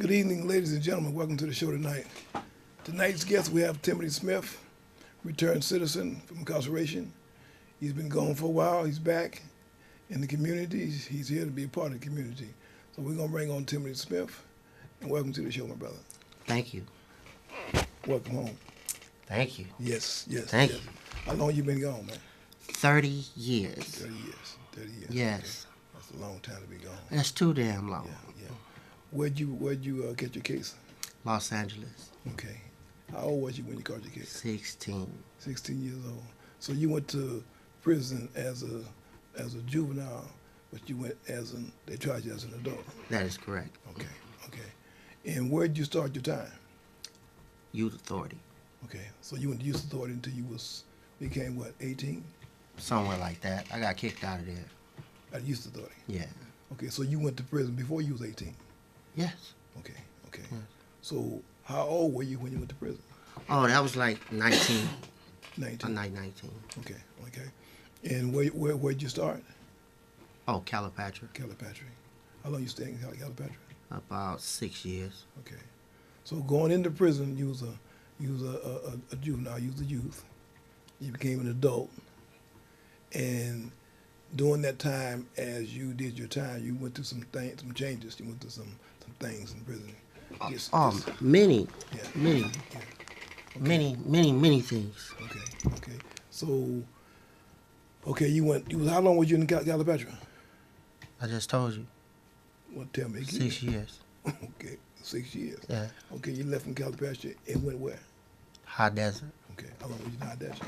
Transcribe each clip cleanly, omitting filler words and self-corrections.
Good evening, ladies and gentlemen. Welcome to the show tonight. Tonight's guest, we have Timothy Smith, returned citizen from incarceration. He's been gone for a while. He's back in the community. He's here to be a part of the community. So we're going to bring on Timothy Smith, and welcome to the show, my brother. Thank you. Welcome home. Thank you. Yes. Thank you. How long you been gone, man? 30 years. 30 years. 30 years. Yes. Okay. That's a long time to be gone. That's too damn long. Yeah. Where'd you get your case? Los Angeles. Okay. How old was you when you caught your case? 16. 16 years old. So you went to prison as a juvenile, but you went they tried you as an adult. That is correct. Okay. And where'd you start your time? Youth Authority. Okay. So you went to Youth Authority until you became what, 18? Somewhere like that. I got kicked out of there. At Youth Authority. Yeah. Okay. So you went to prison before you was 18. Yes. Okay. Yes. So how old were you when you went to prison? Oh, that was like 19. 19. I'm like 19. Okay. And where'd you start? Oh, Calipatria. Calipatria. How long you stayed in Calipatria? About 6 years. Okay. So going into prison, you was a juvenile, you was a youth. You became an adult. And during that time, as you did your time, you went through some changes. You went through some things in prison. Many. Yeah. Many. Yeah. Okay. Many things. Okay. So, how long were you in Calipatria? I just told you. Well, tell me. 6 years. Okay, 6 years. Yeah. Okay, you left from Calipatria and went where? High Desert. Okay, how long were you in High Desert?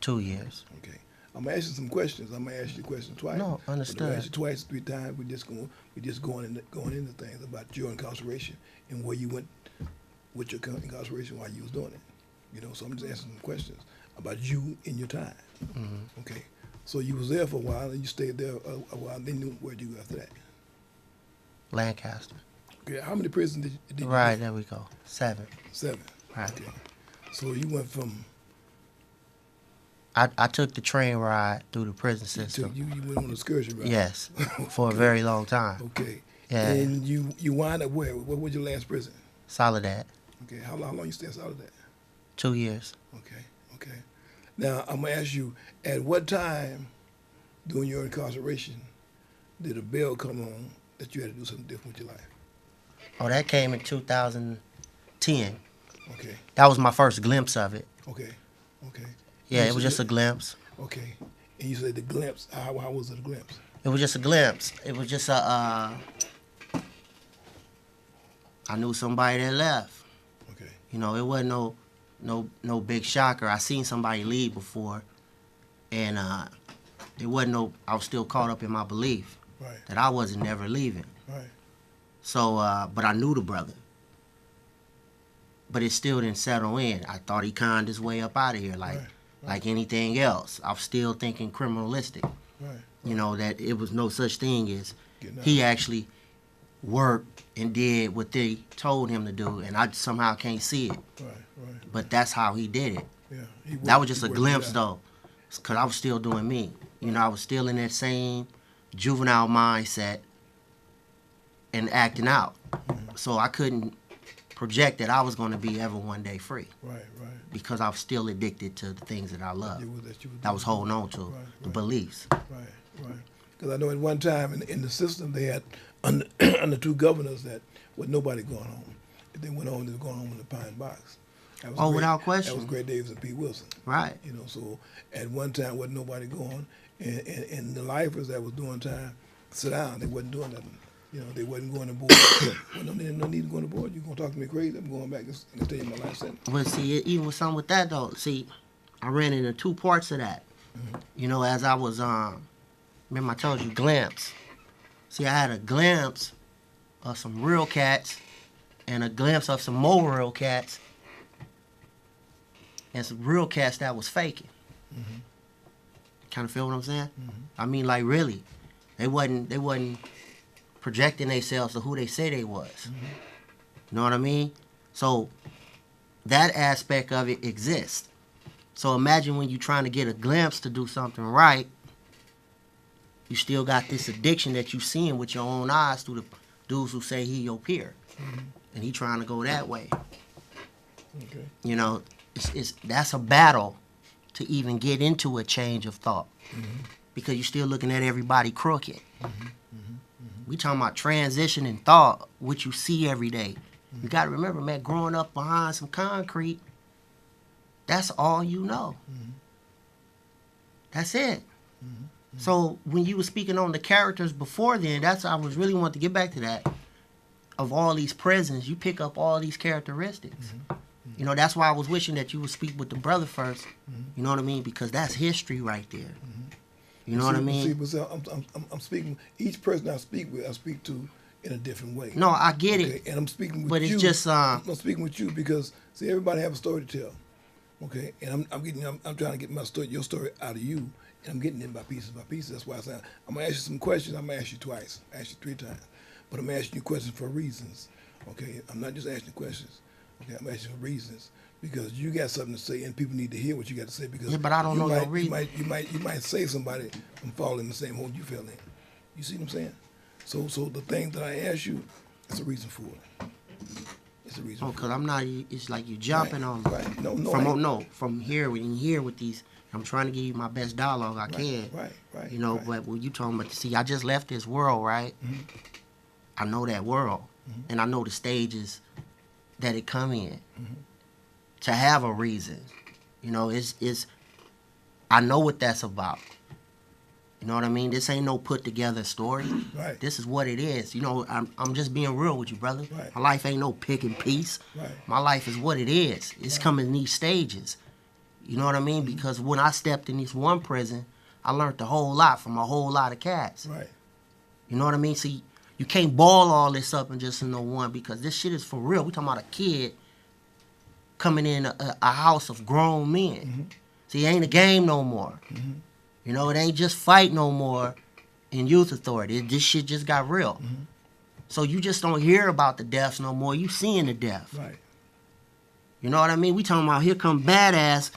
2 years. Okay. I'm gonna ask you some questions. I'm gonna ask you the question twice. No, understood. I'm gonna ask you twice, 3 times. We're just going into things about your incarceration and where you went with your incarceration while you was doing it. You know, so I'm just asking some questions about you in your time. Mm-hmm. Okay. So you was there for a while and you stayed there a while. Then where'd you go after that? Lancaster. Okay. How many prisons did you Right, do? there we go. 7. 7. Right. Okay. So you went from. I took the train ride through the prison system. You went on an excursion ride. Yes, for a very long time. Okay. Yeah. And you wind up where? What was your last prison? Soledad. Okay. How long you stay in Soledad? 2 years. Okay. Now I'm gonna ask you: at what time during your incarceration did a bill come on that you had to do something different with your life? Oh, that came in 2010. Okay. That was my first glimpse of it. Okay. Yeah, You it was said just a glimpse. Okay. And you said the glimpse. How was it a glimpse? It was just a glimpse. It was just I knew somebody that left. Okay. You know, it wasn't no big shocker. I seen somebody leave before, and it wasn't I was still caught up in my belief Right. that I wasn't never leaving. Right. So, but I knew the brother. But it still didn't settle in. I thought he conned his way up out of here like anything else. I was still thinking criminalistic. Right. You know, that it was no such thing as Getting out. he actually worked and did what they told him to do, and I somehow can't see it. Right. But that's how he did it. Yeah. That was just a glimpse, though, because I was still doing me. You know, I was still in that same juvenile mindset and acting out. Mm-hmm. So I couldn't project that I was going to be ever one day free. Right. Because I was still addicted to the things that I love. That you I was holding on to, the beliefs. Right. Because I know at one time in the system they had under 2 governors that with nobody going home. If they went home, they were going home in the Pine Box. Without question. That was Gray Davis and Pete Wilson. Right. You know, so at one time wasn't nobody going, and the lifers that was doing time sit down. They wasn't doing nothing. You know, they wasn't going to board. Well, no need to go to board. You're going to talk to me crazy. I'm going back and tell you my last sentence. But see, even with something with that, though, see, I ran into 2 parts of that. Mm-hmm. You know, as I was, remember I told you, glimpse. See, I had a glimpse of some real cats and a glimpse of some more real cats and some real cats that was faking. Mm-hmm. Kind of feel what I'm saying? Mm-hmm. I mean, like, really. They wasn't projecting themselves to who they say they was. Mm-hmm. You know what I mean? So that aspect of it exists. So imagine when you're trying to get a glimpse to do something right, you still got this addiction that you seeing with your own eyes through the dudes who say he your peer. Mm-hmm. and he trying to go that way. Okay. You know, that's a battle to even get into a change of thought, because you're still looking at everybody crooked. We talking about transition in thought, what you see every day. You got to remember, man, growing up behind some concrete, that's all you know. That's it. So when you were speaking on the characters before then, I was really wanting to get back to that. Of all these prisons, you pick up all these characteristics. You know, that's why I was wishing that you would speak with the brother first. You know what I mean? Because that's history right there. You know what I mean? See, I'm speaking. Each person I speak with, I speak to in a different way. No, I get it. And I'm speaking with but you. It's just I'm speaking with you because see, everybody have a story to tell. Okay, and I'm trying to get your story out of you, and I'm getting it by pieces by pieces. That's why I said I'm gonna ask you some questions. I'm gonna ask you twice, ask you 3 times, but I'm asking you questions for reasons. Okay, I'm not just asking questions. Okay, I'm asking for reasons because you got something to say, and people need to hear what you got to say. Because yeah, but I don't know your reason. You might save somebody from falling in the same hole you fell in. You see what I'm saying? So the thing that I ask you, it's a reason for it. It's a reason. Oh, because I'm not. It's like you jumping on me. Right. No. From here, when you here with these, I'm trying to give you my best dialogue I can. Right. You know, but when you talking about, see, I just left this world, right? I know that world, and I know the stages that it come in to have a reason. You know, it's I know what that's about. You know what I mean? This ain't no put together story. Right. This is what it is. You know, I'm just being real with you, brother. Right. My life ain't no pick and piece. Right. My life is what it is. It's coming in these stages. You know what I mean? Because when I stepped in this one prison, I learned a whole lot from a whole lot of cats. Right. You know what I mean? See, you can't ball all this up in just no one, because this shit is for real. We talking about a kid coming in a house of grown men. See, it ain't a game no more. You know, it ain't just fight no more in youth authority. This shit just got real. So you just don't hear about the deaths no more. You seeing the death. Right. You know what I mean? We talking about here come Badass.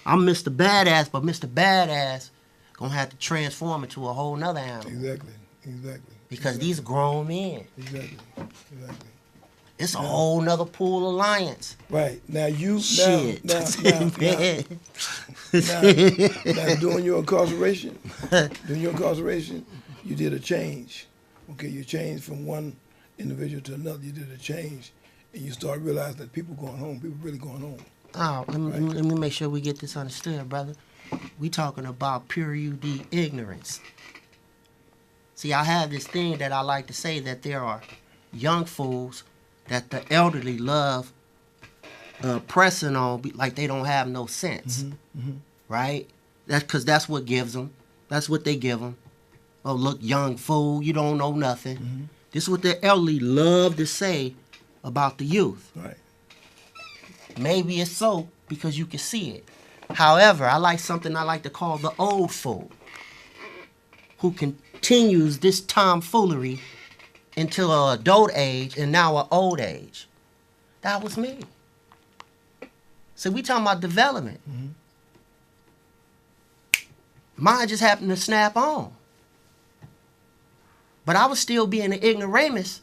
I'm Mr. Badass, but Mr. Badass gonna have to transform into a whole nother animal. Exactly. Because these grown men. Exactly. It's a whole nother pool alliance. Right. Now you Shit. now during your incarceration, you did a change. Okay, you changed from one individual to another. You did a change, and you start realizing that people going home. People really going home. Oh, let me make sure we get this understood, brother. We talking about pure UD ignorance. See, I have this thing that I like to say, that there are young fools that the elderly love pressing on like they don't have no sense, right? That's because that's what gives them. That's what they give them. Oh, look, young fool, you don't know nothing. This is what the elderly love to say about the youth. Right. Maybe it's so because you can see it. However, I like something I like to call the old fool, who continues this tomfoolery until an adult age and now an old age. That was me. So we talking about development. Mine just happened to snap on. But I was still being an ignoramus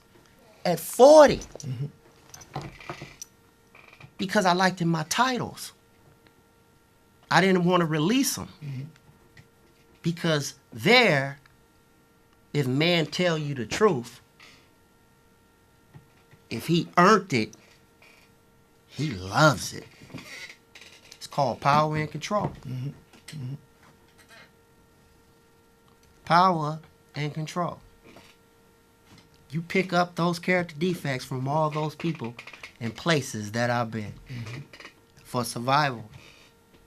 at 40. Because I liked my titles. I didn't want to release them. Because there, if man tell you the truth, if he earned it, he loves it. It's called power and control. Power and control. You pick up those character defects from all those people and places that I've been for survival.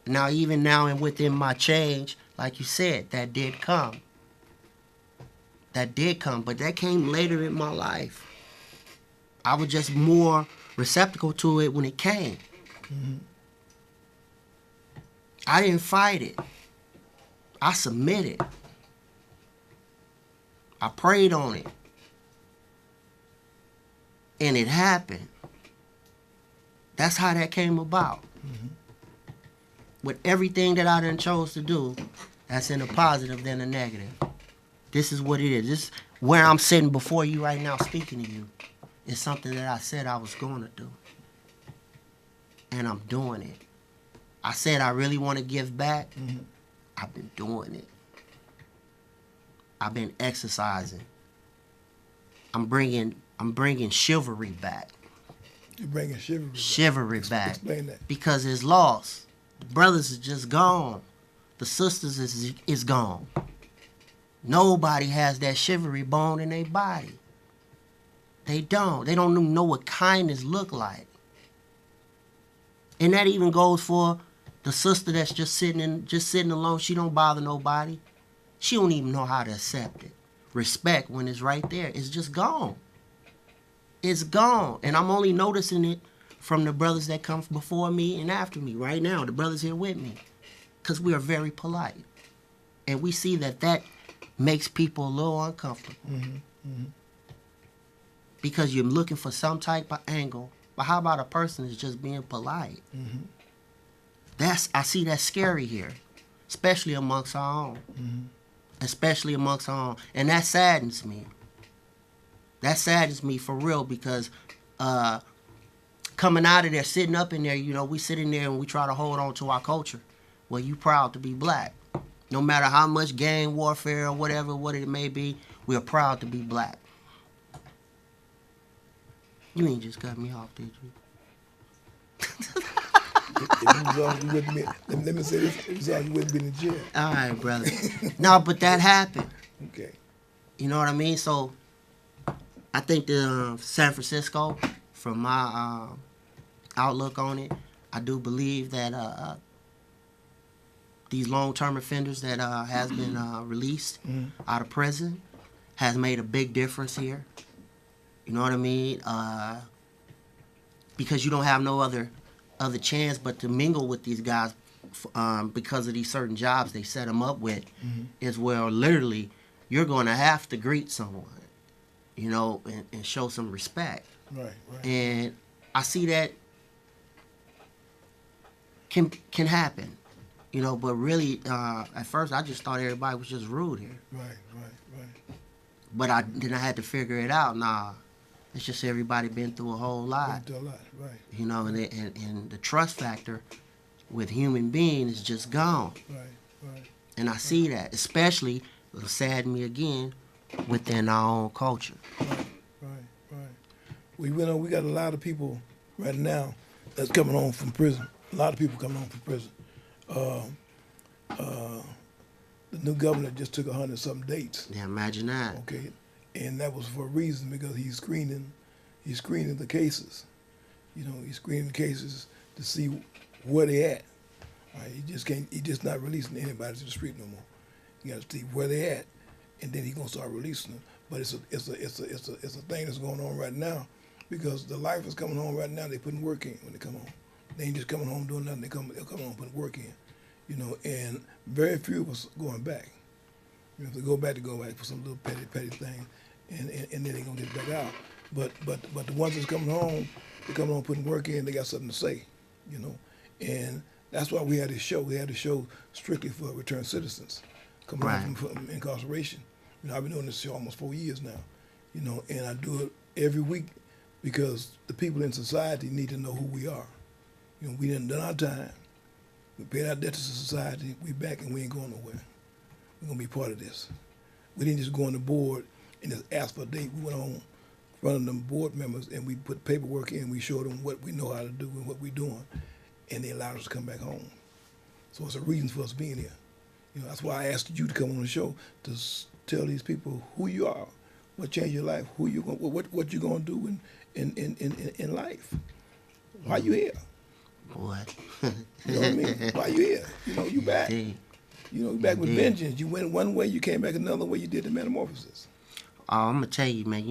Now, even now and within my change, like you said, that did come. That did come, but that came later in my life. I was just more receptacle to it when it came. I didn't fight it. I submitted. I prayed on it. And it happened. That's how that came about. With everything that I done chose to do, that's in a positive than a negative. This is what it is. This is where I'm sitting before you right now speaking to you. is something that I said I was going to do. And I'm doing it. I said I really want to give back. I've been doing it. I've been exercising. I'm bringing chivalry back. You're bringing chivalry back. Chivalry back. Explain that. Because it's lost. The brothers is just gone. The sisters is gone. Nobody has that chivalry bone in their body. They don't. They don't even know what kindness look like. And that even goes for the sister that's just sitting alone. She don't bother nobody. She don't even know how to accept it. Respect, when it's right there, it's just gone. It's gone. And I'm only noticing it from the brothers that come before me and after me right now, the brothers here with me. Because we are very polite. And we see that makes people a little uncomfortable. Because you're looking for some type of angle. But how about a person that's just being polite? I see that scary here. Especially amongst our own. Especially amongst our own. And that saddens me. That saddens me for real, because coming out of there, sitting up in there, we sit in there and we try to hold on to our culture. Well, you proud to be black. No matter how much gang warfare or whatever, what it may be, we are proud to be black. You ain't just cut me off, did you? Let me say this, it was all you wouldn't been in jail. All right, brother. No, but that happened. Okay. You know what I mean? So, I think the San Francisco, from my outlook on it, I do believe that these long-term offenders that has been released out of prison has made a big difference here. You know what I mean? Because you don't have no other chance but to mingle with these guys because of these certain jobs they set them up with, is where literally you're going to have to greet someone, and show some respect. Right. And I see that can happen, but really at first I just thought everybody was just rude here. Right. But then I had to figure it out. Nah, it's just everybody been through a whole lot. Been through a lot, right. And the trust factor with human beings is just gone. Right. And I see that, especially, it'll sadden me again, within our own culture. Right. We got a lot of people right now that's coming home from prison. A lot of people coming home from prison. The new governor just took 100-something dates. Yeah, imagine that. Okay, and that was for a reason, because he's screening the cases. He's screening the cases to see where they at. Right? He just not releasing anybody to the street no more. You got to see where they at, and then he's gonna start releasing them. But it's a thing that's going on right now, because the lifers coming home right now, they putting work in when they come home. They ain't just coming home doing nothing. They'll come home putting work in. And very few of us going back. If they go back for some little petty thing, and then they're gonna get back out. But the ones that's coming home, they're coming home putting work in. They got something to say, and that's why we had this show. We had a show strictly for returned citizens coming home from incarceration. I've been doing this show almost 4 years now, and I do it every week because the people in society need to know who we are. We done our time. We paid our debt to society. We back and we ain't going nowhere. We're going to be part of this. We didn't just go on the board and just ask for a date. We went on in front of them board members and we put paperwork in. We showed them what we know how to do and what we're doing. And they allowed us to come back home. So it's a reason for us being here. That's why I asked you to come on the show to tell these people who you are, what changed your life, what you're going to do in life. Why you here? What? You know what I mean? Why you here? You back. Indeed. You back with vengeance. You went one way, you came back another way. You did the metamorphosis. I'm gonna tell you, man.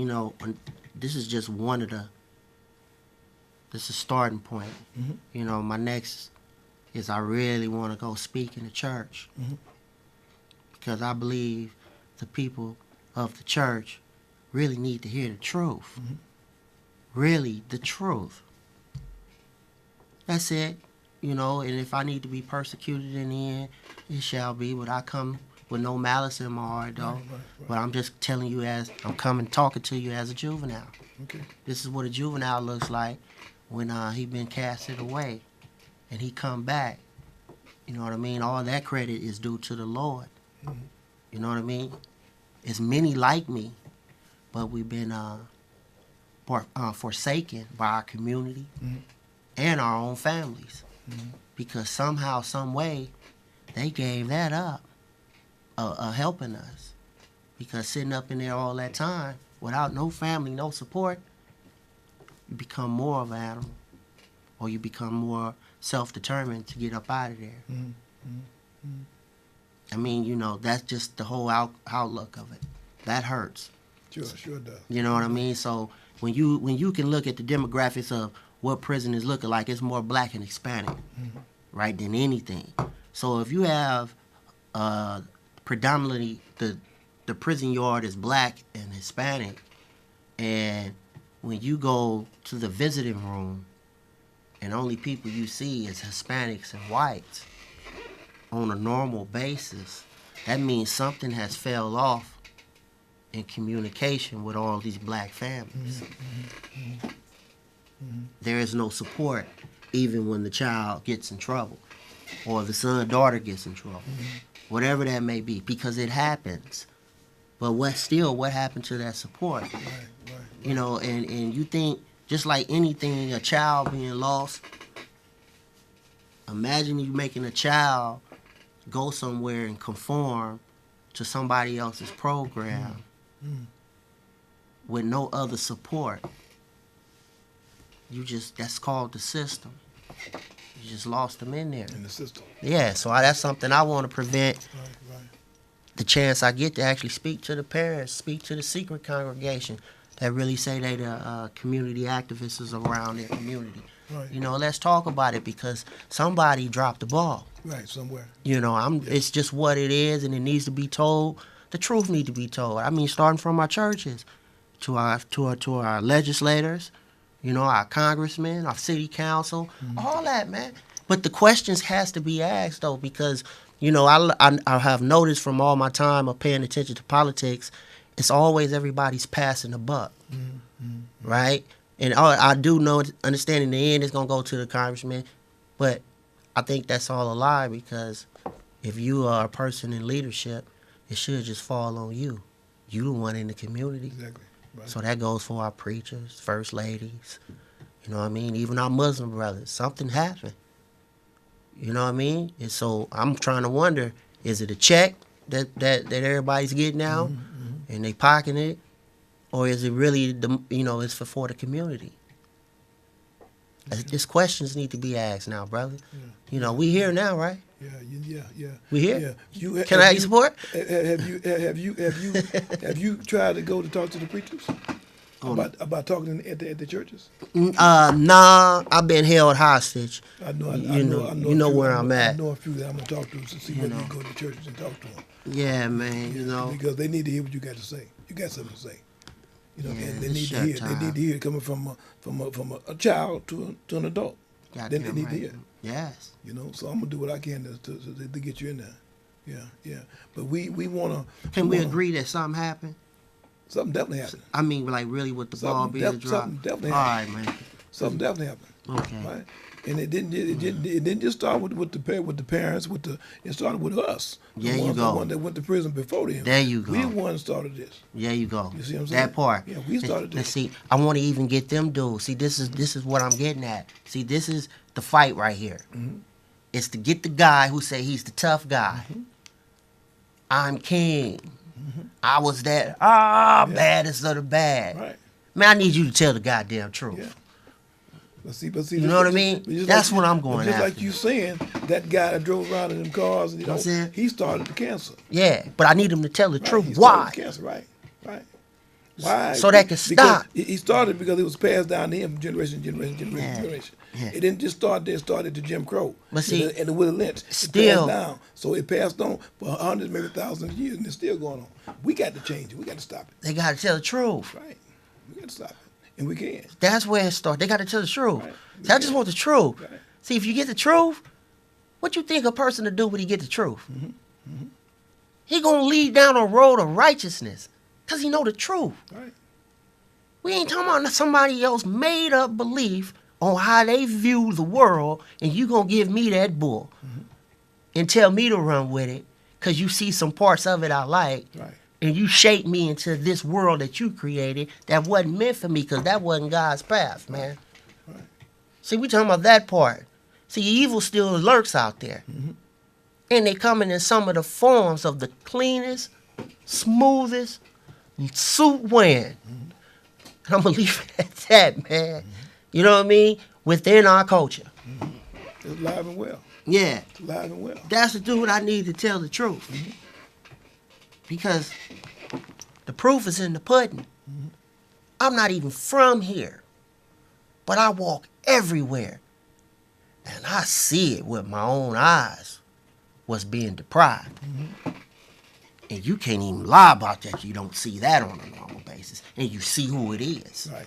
This is just this is a starting point. My next is I really want to go speak in the church, because I believe the people of the church really need to hear the truth. Really, the truth. That's it. And if I need to be persecuted in the end, it shall be. But I come with no malice in my heart, though. Right. But I'm just telling you as I'm coming talking to you as a juvenile. Okay. This is what a juvenile looks like when he been casted away and he come back. You know what I mean? All that credit is due to the Lord. Mhm. You know what I mean? It's many like me, but we've been forsaken by our community Mhm. and our own families Mhm. because somehow, some way, they gave that up, helping us. Because sitting up in there all that time without no family, no support, you become more of an animal, or you become more self-determined to get up out of there. Mhm. I mean, you know, that's just the whole outlook of it. That hurts. Sure does. You know what I mean? So when you can look at the demographics of what prison is looking like, it's more black and Hispanic, right, than anything. So if you have predominantly the prison yard is black and Hispanic, and when you go to the visiting room and only people you see is Hispanics and whites on a normal basis, that means something has fell off in communication with all these black families. There is no support even when the child gets in trouble or the son or daughter gets in trouble, whatever that may be, because it happens. But what happened to that support? Right. You know, and you think, just like anything, a child being lost, imagine you making a child go somewhere and conform to somebody else's program with no other support. That's called the system. You just lost them in there. In the system. Yeah, so that's something I want to prevent. Right. The chance I get to actually speak to the parents, speak to the secret congregation that really say they the community activists around their community. Right. You know, let's talk about it because somebody dropped the ball. Right, somewhere. You know, it's just what it is, and it needs to be told. The truth needs to be told. I mean, starting from our churches to our legislators, you know, our congressmen, our city council, all that, man. But the questions has to be asked though, because you know, I have noticed from all my time of paying attention to politics, it's always everybody's passing the buck, right? And I do understand in the end it's gonna go to the congressman, but I think that's all a lie because if you are a person in leadership, it should just fall on you. You the one in the community. Exactly. Right. So that goes for our preachers, first ladies, you know what I mean? Even our Muslim brothers. Something happened. You know what I mean? And so I'm trying to wonder, is it a check that everybody's getting now and they pocketing it? Or is it really, it's for the community? These questions need to be asked now, brother. Yeah. You know, we here now, right? Yeah. We here? Yeah. Can I have your support? Have you tried to go to talk to the preachers about talking at the churches? Nah, I've been held hostage. I know You know where I'm at. I know a few that I'm gonna talk to to see whether you go to churches and talk to them. Yeah, man. You know, because they need to hear what you got to say. You got something to say. You know, Yeah, and they it's need to shut hear. time. They need to hear it coming from a child to an adult. They goddamn need right. to hear. Yes. You know, so I'm gonna do what I can to get you in there. Yeah. But we wanna. Can we wanna- agree that something happened? Something definitely happened. I mean, like really with the ball being dropped? Something definitely All happened. right, man. Something definitely happened. Okay. Right. And it didn't just start with the parents. It started with us. There the you ones, go. The one that went to prison before them. There you go. We the ones started this. There you go. You see what I'm saying? That part. Yeah, we started And this. see, I want to even get them dudes. See, this is what I'm getting at. See, this is the fight right here. Mm-hmm. It's to get the guy who say he's the tough guy. I'm king. I was that baddest of the bad. Right. Man, I need you to tell the goddamn truth. Yeah. But see, You know what I mean? That's what I'm going Just after. like you saying, that guy that drove around in them cars, I'm saying? he started the cancer. Yeah, but I need him to tell the Right, truth. he started Why? the cancer, right. Why? So that can Because stop. He started because it was passed down to him from generation to generation. Yeah. It didn't just start there. It started to Jim Crow. But see, and the Willie Lynch. It still- passed down. So it passed on for hundreds, maybe thousands of years, and it's still going on. We got to change it. We got to stop it. They got to tell the truth. Right. We got to stop it. And we can. That's where it starts. They got to tell the truth. Right. See, I just want the truth. Right. See, if you get the truth, what you think a person to do when he get the truth? He gonna lead down a road of righteousness because he know the truth. Right. We ain't talking about somebody else made up belief on how they view the world, and you gonna give me that bull and tell me to run with it because you see some parts of it I like, Right. and you shape me into this world that you created that wasn't meant for me because that wasn't God's path, man. Right. See, we talking about that part. See, evil still lurks out there. And they coming in some of the forms of the cleanest, smoothest, suit wearing. I'm going to leave it at that, man. You know what I mean? Within our culture. It's live and well. Yeah. It's live and well. That's the dude I need to tell the truth. Because the proof is in the pudding. I'm not even from here. But I walk everywhere. And I see it with my own eyes, what's being deprived. And you can't even lie about that. You don't see that on a normal basis. And you see who it is. Right.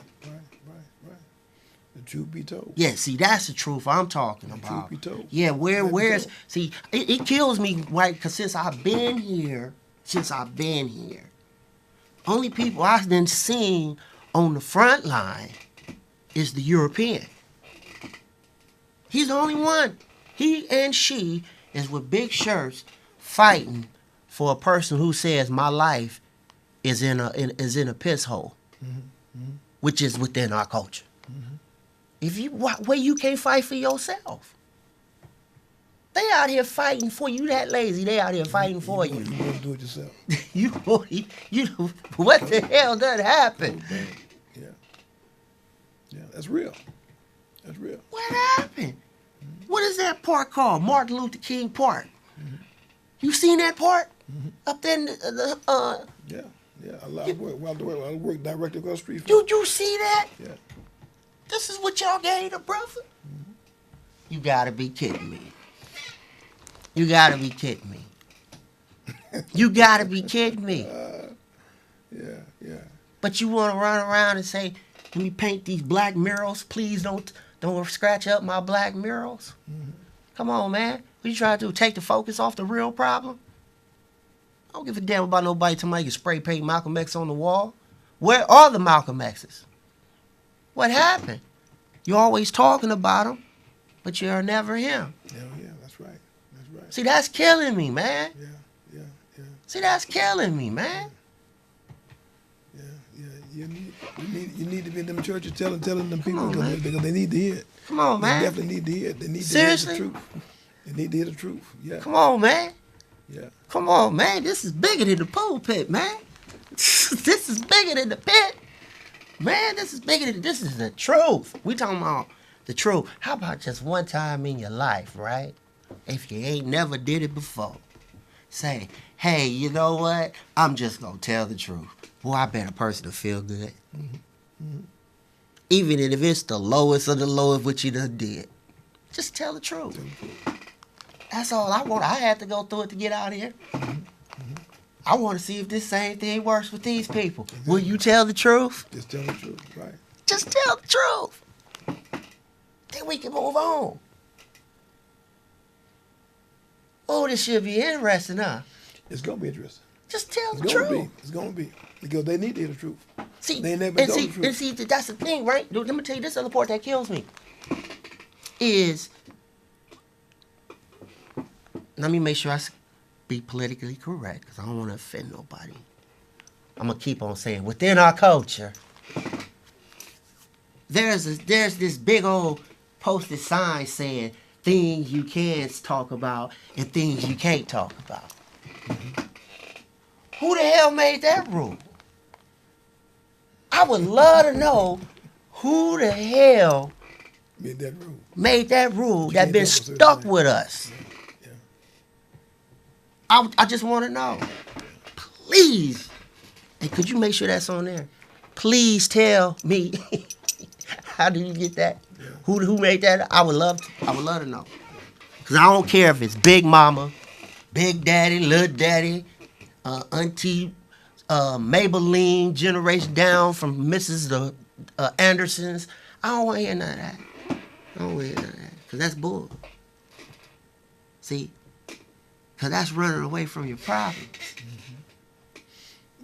The truth be told. Yeah, see, that's the truth I'm talking about. Truth be told. Yeah, Truth be where's, told. see, it kills me, right, because since I've been here, only people I've been seeing on the front line is the European. He's the only one. He and she is with big shirts fighting for a person who says my life is in a piss hole, which is within our culture. If you where you can't fight for yourself, they out here fighting for you. That lazy, they out here fighting for you. You want to do it yourself. you what the hell done happened? Yeah, that's real. That's real. What happened? What is that park called? Martin Luther King Park. You seen that park? Up there in the Yeah. A lot of work. I work directly across the street from. you see that? Yeah. This is what y'all gave the brother? You gotta be kidding me. You gotta be kidding me. You gotta be kidding me. Yeah. But you wanna run around and say, let me paint these black murals. Please don't scratch up my black murals. Come on, man. What you trying to do? Take the focus off the real problem? I don't give a damn about nobody telling me you can spray paint Malcolm X on the wall. Where are the Malcolm X's? What happened? You're always talking about him, but you're never him. Yeah, that's right. That's right. See, that's killing me, man. Yeah. See, that's killing me, man. You need to be in them churches telling them people on, man. because they need to hear it. Come on, man. They definitely need to hear it. They need Seriously? to hear the truth. They need to hear the truth. Yeah. Come on, man. Yeah. Come on, man. This is bigger than the pulpit, man. This is bigger than the pit. Man, this is the truth. We talking about the truth. How about just one time in your life, right? If you ain't never did it before, say, hey, you know what? I'm just gonna tell the truth. Boy, I bet a person will feel good. Even if it's the lowest of the lowest what you done did. Just tell the truth. That's all I want. I had to go through it to get out of here. I want to see if this same thing works with these people. Exactly. Will you tell the truth? Just tell the truth, right? Just tell the truth. Then we can move on. Oh, this should be interesting, huh? It's going to be interesting. Just tell the truth. It's going to be. Because they need to hear the truth. See, they never know the truth. And see, that's the thing, right? Let me tell you this other part that kills me. Is, let me make sure I be politically correct, because I don't want to offend nobody. I'm going to keep on saying, within our culture, there's this big old posted sign saying things you can talk about and things you can't talk about. Who the hell made that rule? I would love to know who the hell made that rule that been stuck with us. I just want to know. Please. And could you make sure that's on there? Please tell me. How did you get that? Yeah. Who made that? I would love to know. Because I don't care if it's Big Mama, Big Daddy, Little Daddy, Auntie Maybelline, generation down from Mrs. Andersons. I don't want to hear none of that. I don't want to hear none of that. Because that's bull. See? Because that's running away from your problem.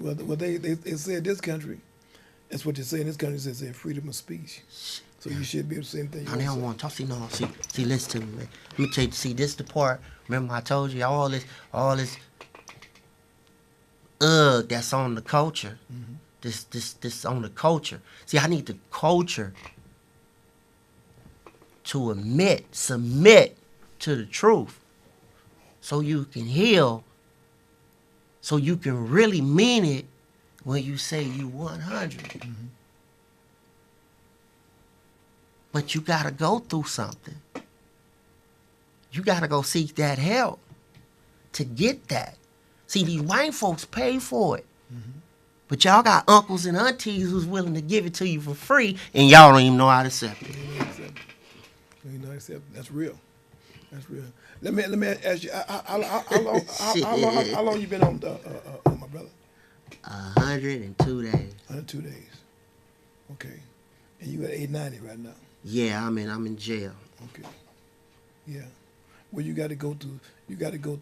Well, they say in this country, that's what they say in this country, they say freedom of speech. So you should be able to say anything you Now, they don't want to talk. See, listen to me, man. Let me tell you, see, this the part. Remember I told you all this that's on the culture. This on the culture. See, I need the culture to submit to the truth, so you can heal, so you can really mean it when you say you 100. But you gotta go through something. You gotta go seek that help to get that. See, these white folks pay for it. But y'all got uncles and aunties who's willing to give it to you for free, and y'all don't even know how to accept it. That's real. That's real. Let me ask you, how long you been on my brother? 102 days. 102 days. Okay. And you at 890 right now. Yeah, I'm in jail. Okay. Yeah. Well, you got to go through what you got to go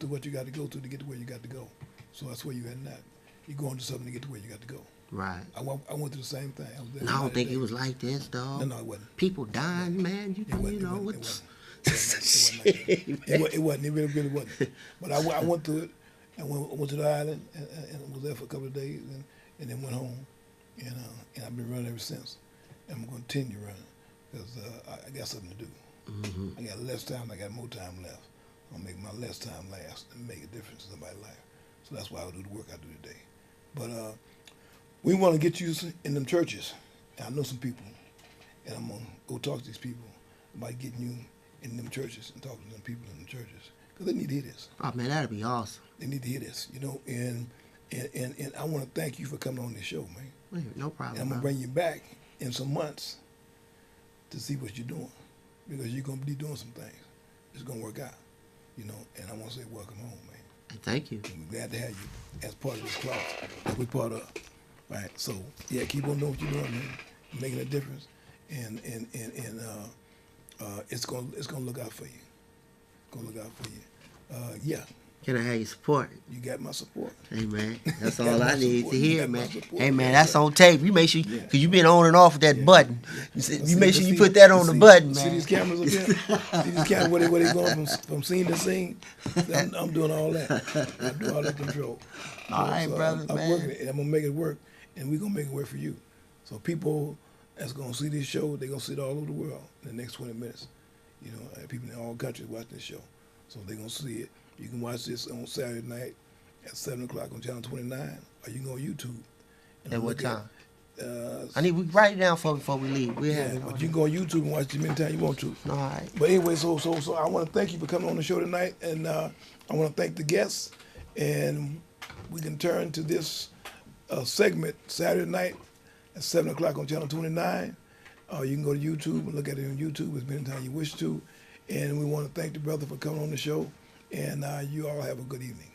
through to get to where you got to go. So that's where you at now. You going to something to get to where you got to go. Right. I went through the same thing. I don't think it was like this, dog. No, it wasn't. People dying, man. It wasn't. It wasn't. It really wasn't. But I went through it, and went to the island, and was there for a couple of days, and then went home, and I've been running ever since. And I'm going to continue running because I got something to do. I got less time. I got more time left. I'll make my less time last and make a difference in somebody's life. So that's why I do the work I do today. But we want to get you in them churches. And I know some people, and I'm going to go talk to these people about getting you in them churches and talking to them people in them churches because they need to hear this. Oh, man, that'd be awesome. They need to hear this, and I want to thank you for coming on this show, man. Wait, no problem. And I'm going to bring you back in some months to see what you're doing because you're going to be doing some things. It's going to work out, and I want to say welcome home, man. Thank you. And we're glad to have you as part of this class that we're part of. Right. So yeah, keep on doing what you're doing, man. You're making a difference, and it's gonna look out for you. It's gonna look out for you. Yeah. Can I have your support? You got my support. Hey, man, that's all I need to hear, man. Support. Hey, man, that's on tape. You make sure, because you've been on and off with that button. You make sure you put that on the button, man. See these cameras up here? See these cameras, where they going from scene to scene? I'm doing all that. I do all that control. All right, brother, I'm man. working it, and I'm going to make it work, and we're going to make it work for you. So people that's going to see this show, they're going to see it all over the world in the next 20 minutes. People in all countries watching this show. So they're going to see it. You can watch this on Saturday night at 7 o'clock on Channel 29, or you can go on YouTube. At what time? I need we write it down before we leave. We have it. But you can go on YouTube and watch it as many times you want to. All right. But anyway, so I want to thank you for coming on the show tonight, and I want to thank the guests. And we can turn to this segment Saturday night at 7 o'clock on Channel 29. You can go to YouTube and look at it on YouTube as many times you wish to. And we want to thank the brother for coming on the show. And you all have a good evening.